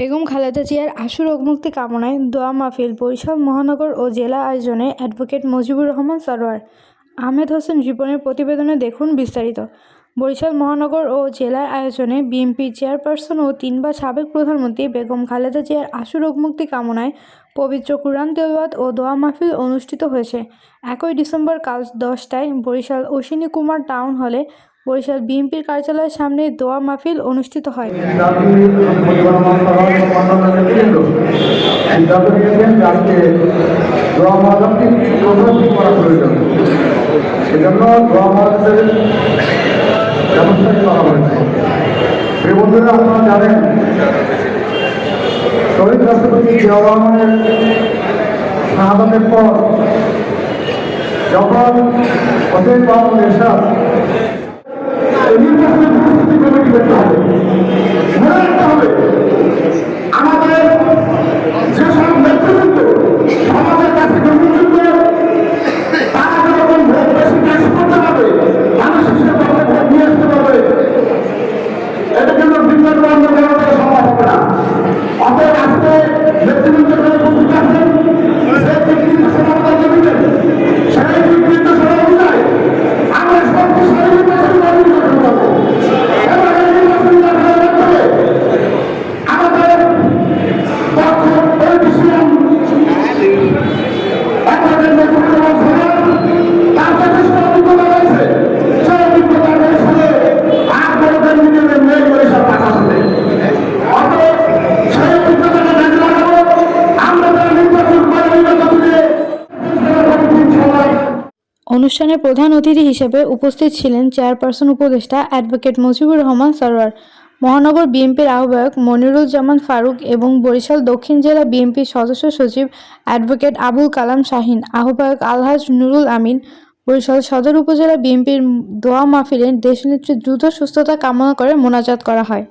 বেগম খালেদা জিয়ার আশু রোগ মুক্তি কামনায় দোয়া মাহফিল বরিশাল মহানগর ও জেলা আয়োজনে অ্যাডভোকেট মুজিবুর রহমান সরোয়ার। আহমেদ হোসেন জীবনের প্রতিবেদনে দেখুন বিস্তারিত। বরিশাল মহানগর ও জেলার আয়োজনে বিএনপি চেয়ারপারসন ও 3 বার সাবেক প্রধানমন্ত্রী বেগম খালেদা জিয়ার আশু রোগ মুক্তি কামনায় পবিত্র কুরআন তেলাওয়াত ও দোয়া মাহফিল অনুষ্ঠিত হয়েছে। 1 ডিসেম্বর কাল 10টায় বরিশাল অশ্বিনী কুমার টাউন হলে বরিশাল বিএনপির কার্যালয়ের সামনে দোয়া মাহফিল অনুষ্ঠিত হয়। আপনারা জানেন শহীদ রাষ্ট্রপতি জিয়াউর রহমানের শাহাদাতের পর যখন হোসেন মাহমুদ এরশাদ নির্বাচনের প্রস্তুতি কমিটি করতে হবে, মনে রাখতে হবে আমাদের যেসব নেতৃবৃন্দ সমাজের কাছে গ্রহণযোগ্য তারা যখন ভোট বেশি কাজ করতে পারবে, মানুষ হিসেবে ভোট নিয়ে আসতে পারবে, এটা কিন্তু বিজ্ঞান বন্ধ করা সম্ভব হবে না। অতএব আজকে নেতৃবৃন্দ উপস্থিত আছেন, সেই ব্যক্তিগত সমাধান দেবেন, সেই ব্যক্তিগত সমাধান আমরা শক্তিশালী নির্বাচন করতে পারবো। এবার এই নির্বাচন করতে হবে আমাদের দক্ষ পলিটিশিয়ান আমাদের নেতৃত্ব তার যথেষ্ট অভিজ্ঞতা রয়েছে, সেই অভিজ্ঞতা রয়েছে আর বড়দের নিজেদের মেয়ে করে সব টাকা শুনে। অতএব সেই অভিজ্ঞতাকে কাজে লাগাবো, আমরা তার নির্বাচন করে অনুষ্ঠানে প্রধান অতিথি হিসেবে উপস্থিত ছিলেন চেয়ারপারসন উপদেষ্টা অ্যাডভোকেট মুজিবুর রহমান সরোয়ার, মহানগর বিএনপির আহ্বায়ক মনিরুল জামান ফারুক এবং বরিশাল দক্ষিণ জেলা বিএনপির সদস্য সচিব অ্যাডভোকেট আবুল কালাম শাহীন, আহ্বায়ক আলহাজ নুরুল আমিন। বরিশাল সদর উপজেলা বিএনপির দোয়া মাহফিলে দেশনেত্রীর দ্রুত সুস্থতা কামনা করে মোনাজাত করা হয়।